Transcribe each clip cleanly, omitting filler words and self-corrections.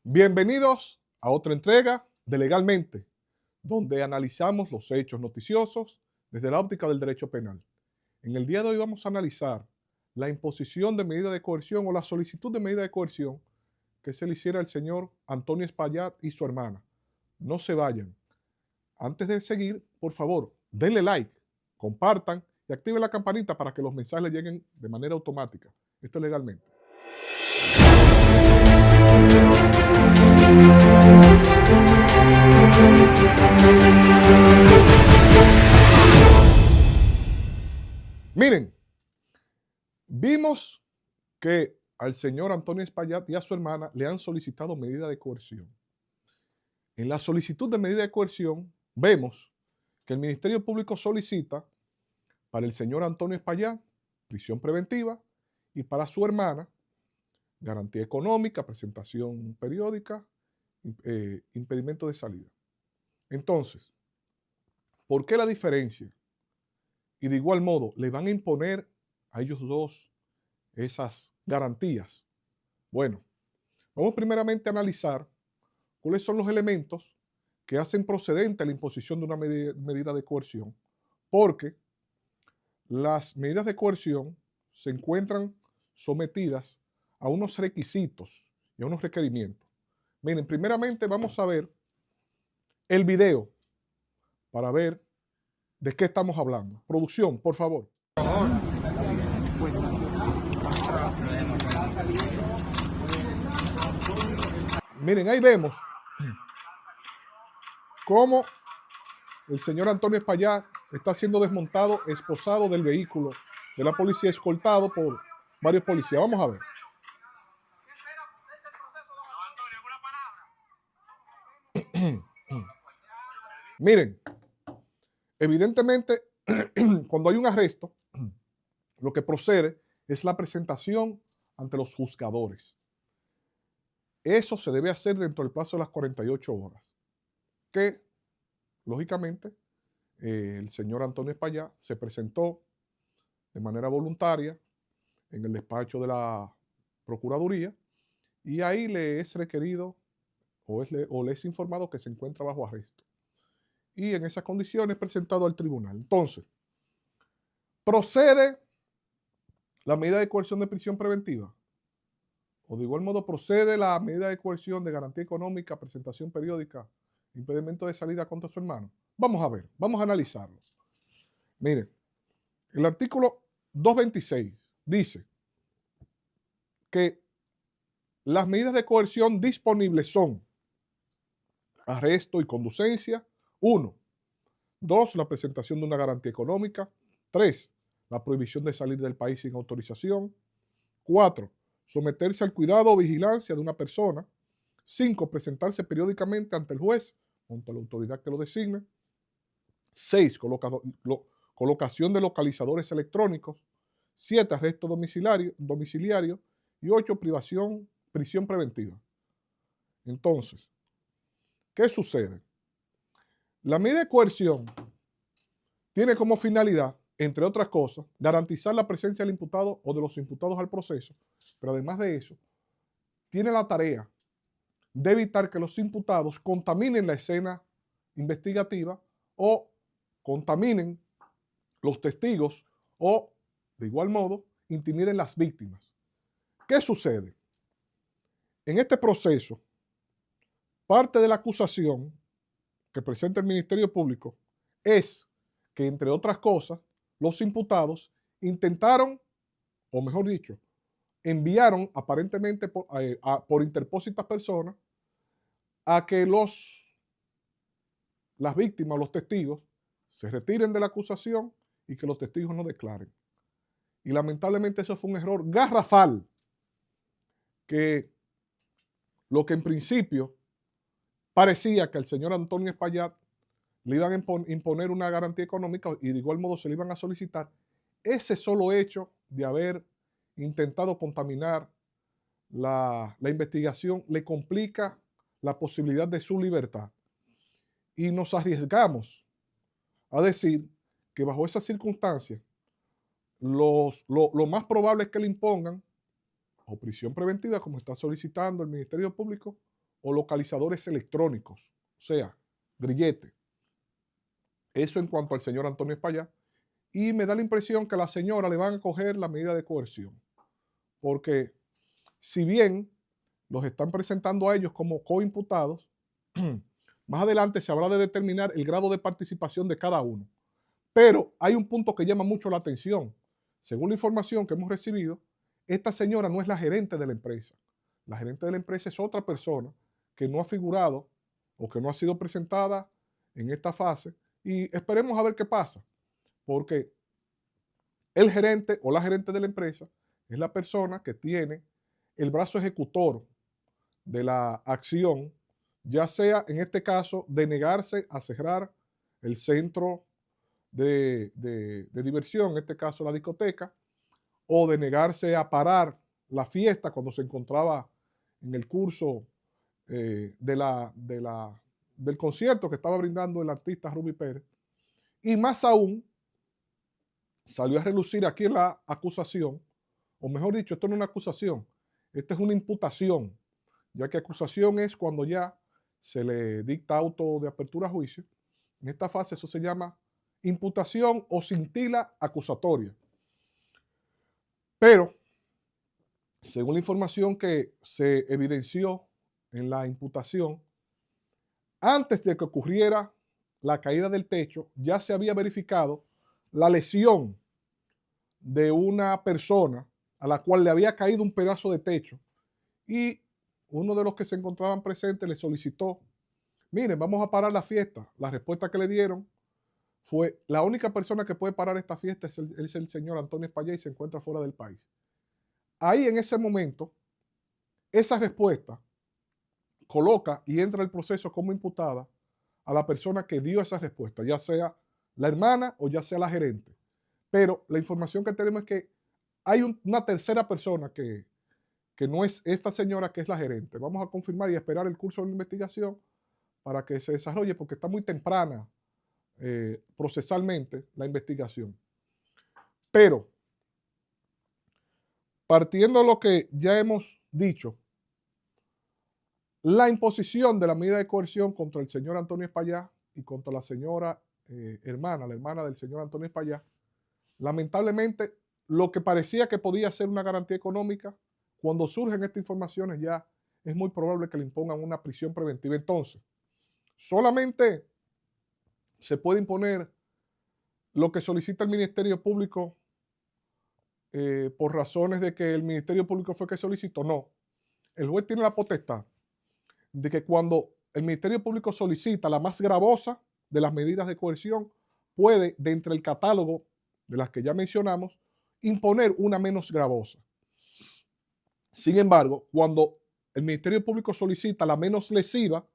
Bienvenidos a otra entrega de Legalmente, donde analizamos los hechos noticiosos desde la óptica del derecho penal. En el día de hoy vamos a analizar la imposición de medida de coerción o la solicitud de medida de coerción que se le hiciera al señor Antonio Espaillat y su hermana. No se vayan. Antes de seguir, por favor, denle like, compartan y activen la campanita para que los mensajes les lleguen de manera automática. Esto es Legalmente. Miren, vimos que al señor Antonio Espaillat y a su hermana le han solicitado medida de coerción. En la solicitud de medida de coerción vemos que el Ministerio Público solicita para el señor Antonio Espaillat prisión preventiva y para su hermana garantía económica, presentación periódica, impedimento de salida. Entonces, ¿por qué la diferencia? Y de igual modo, le van a imponer a ellos dos esas garantías. Bueno, vamos primeramente a analizar cuáles son los elementos que hacen procedente la imposición de una medida de coerción, porque las medidas de coerción se encuentran sometidas a unos requisitos y a unos requerimientos. Miren, primeramente vamos a ver el video para ver de qué estamos hablando. Producción, por favor. Miren, ahí vemos cómo el señor Antonio Espaillat está siendo desmontado, esposado del vehículo de la policía, escoltado por varios policías. Vamos a ver. Miren, evidentemente, cuando hay un arresto, lo que procede es la presentación ante los juzgadores. Eso se debe hacer dentro del plazo de las 48 horas, que, lógicamente, el señor Antonio Espaillat se presentó de manera voluntaria en el despacho de la Procuraduría y ahí le es requerido o le es informado que se encuentra bajo arresto. Y en esas condiciones presentado al tribunal. Entonces, procede la medida de coerción de prisión preventiva. O de igual modo procede la medida de coerción de garantía económica, presentación periódica, impedimento de salida contra su hermano. Vamos a ver, vamos a analizarlo. Miren, el artículo 226 dice que las medidas de coerción disponibles son arresto y conducencia, 1. 2. La presentación de una garantía económica. 3. La prohibición de salir del país sin autorización. 4. Someterse al cuidado o vigilancia de una persona. 5. Presentarse periódicamente ante el juez o ante la autoridad que lo designe. 6. Colocación de localizadores electrónicos. 7. Arresto domiciliario. Y 8. Prisión preventiva. Entonces, ¿qué sucede? La medida de coerción tiene como finalidad, entre otras cosas, garantizar la presencia del imputado o de los imputados al proceso, pero además de eso, tiene la tarea de evitar que los imputados contaminen la escena investigativa o contaminen los testigos o, de igual modo, intimiden las víctimas. ¿Qué sucede? En este proceso, parte de la acusación que presenta el Ministerio Público es que, entre otras cosas, los imputados intentaron, o mejor dicho, enviaron aparentemente por interpósitas personas a que las víctimas, los testigos, se retiren de la acusación y que los testigos no declaren. Y lamentablemente eso fue un error garrafal, que lo que en principio parecía que al señor Antonio Espaillat le iban a imponer una garantía económica y de igual modo se le iban a solicitar, ese solo hecho de haber intentado contaminar la investigación le complica la posibilidad de su libertad. Y nos arriesgamos a decir que bajo esas circunstancias lo más probable es que le impongan o prisión preventiva, como está solicitando el Ministerio Público, o localizadores electrónicos, o sea, grillete. Eso en cuanto al señor Antonio Espaillá. Y me da la impresión que a la señora le van a coger la medida de coerción, porque si bien los están presentando a ellos como coimputados, más adelante se habrá de determinar el grado de participación de cada uno. Pero hay un punto que llama mucho la atención. Según la información que hemos recibido, esta señora no es la gerente de la empresa. La gerente de la empresa es otra persona que no ha figurado o que no ha sido presentada en esta fase, y esperemos a ver qué pasa, porque el gerente o la gerente de la empresa es la persona que tiene el brazo ejecutor de la acción, ya sea en este caso de negarse a cerrar el centro de diversión, en este caso la discoteca, o de negarse a parar la fiesta cuando se encontraba en el curso del concierto que estaba brindando el artista Ruby Pérez. Y más aún, salió a relucir aquí en la acusación, o mejor dicho, esto no es una acusación, esta es una imputación, ya que acusación es cuando ya se le dicta auto de apertura a juicio. En esta fase eso se llama imputación o cintila acusatoria. Pero, según la información que se evidenció en la imputación, antes de que ocurriera la caída del techo, ya se había verificado la lesión de una persona a la cual le había caído un pedazo de techo, y uno de los que se encontraban presentes le solicitó: miren, vamos a parar la fiesta. La respuesta que le dieron fue: la única persona que puede parar esta fiesta es el señor Antonio Espaillá y se encuentra fuera del país. Ahí en ese momento, esa respuesta coloca y entra el proceso como imputada a la persona que dio esa respuesta, ya sea la hermana o ya sea la gerente. Pero la información que tenemos es que hay una tercera persona que no es esta señora, que es la gerente. Vamos a confirmar y esperar el curso de la investigación para que se desarrolle, porque está muy temprana procesalmente la investigación. Pero, partiendo de lo que ya hemos dicho, la imposición de la medida de coerción contra el señor Antonio Espaillá y contra la señora hermana, la hermana del señor Antonio Espaillá, lamentablemente, lo que parecía que podía ser una garantía económica, cuando surgen estas informaciones ya es muy probable que le impongan una prisión preventiva. Entonces, solamente se puede imponer lo que solicita el Ministerio Público por razones de que el Ministerio Público fue que solicitó. No, el juez tiene la potestad de que cuando el Ministerio Público solicita la más gravosa de las medidas de coerción, puede, de entre el catálogo de las que ya mencionamos, imponer una menos gravosa. Sin embargo, cuando el Ministerio Público solicita la menos lesiva,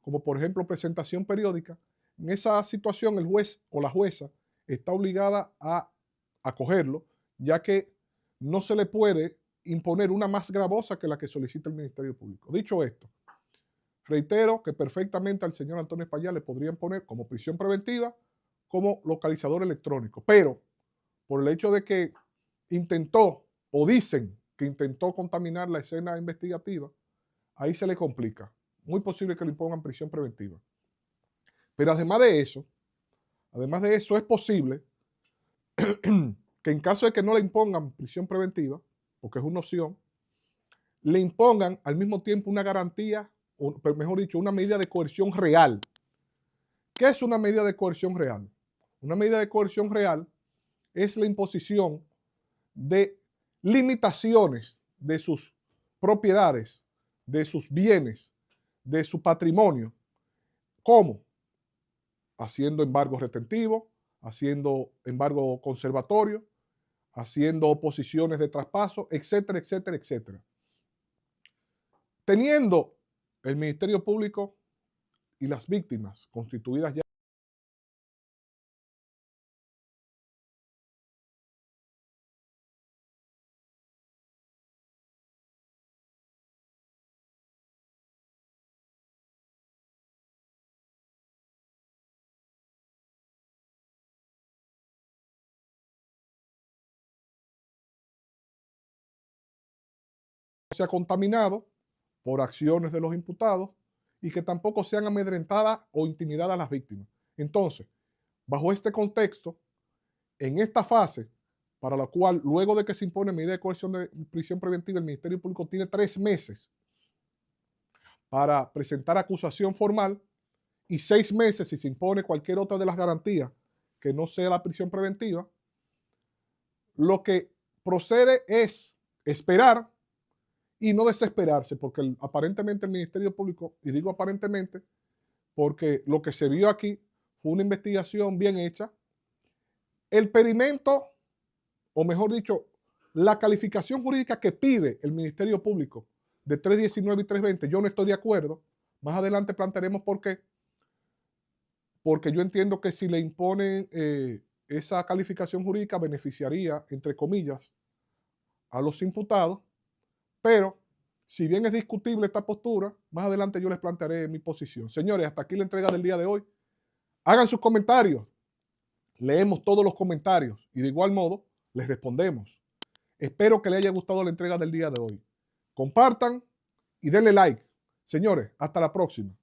como por ejemplo presentación periódica, en esa situación el juez o la jueza está obligada a acogerlo, ya que no se le puede imponer una más gravosa que la que solicita el Ministerio Público. Dicho esto, reitero que perfectamente al señor Antonio Espaillá le podrían poner como prisión preventiva, como localizador electrónico, pero por el hecho de que intentó, o dicen que intentó contaminar la escena investigativa, ahí se le complica. Muy posible que le impongan prisión preventiva. Pero además de eso es posible que en caso de que no le impongan prisión preventiva, porque es una opción, le impongan al mismo tiempo una garantía, o mejor dicho, una medida de coerción real. ¿Qué es una medida de coerción real? Una medida de coerción real es la imposición de limitaciones de sus propiedades, de sus bienes, de su patrimonio. ¿Cómo? Haciendo embargo retentivo, haciendo embargo conservatorio, haciendo oposiciones de traspaso, etcétera, etcétera, etcétera. Teniendo el Ministerio Público y las víctimas constituidas ya, se ha contaminado, por acciones de los imputados y que tampoco sean amedrentadas o intimidadas las víctimas. Entonces, bajo este contexto, en esta fase, para la cual luego de que se impone medida de coerción de prisión preventiva, el Ministerio Público tiene 3 meses para presentar acusación formal y 6 meses si se impone cualquier otra de las garantías que no sea la prisión preventiva, lo que procede es esperar y no desesperarse, porque aparentemente el Ministerio Público, y digo aparentemente, porque lo que se vio aquí fue una investigación bien hecha. El pedimento, o mejor dicho, la calificación jurídica que pide el Ministerio Público de 319 y 320, yo no estoy de acuerdo. Más adelante plantearemos por qué. Porque yo entiendo que si le imponen esa calificación jurídica beneficiaría, entre comillas, a los imputados, pero si bien es discutible esta postura, más adelante yo les plantearé mi posición. Señores, hasta aquí la entrega del día de hoy. Hagan sus comentarios. Leemos todos los comentarios y de igual modo les respondemos. Espero que les haya gustado la entrega del día de hoy. Compartan y denle like. Señores, hasta la próxima.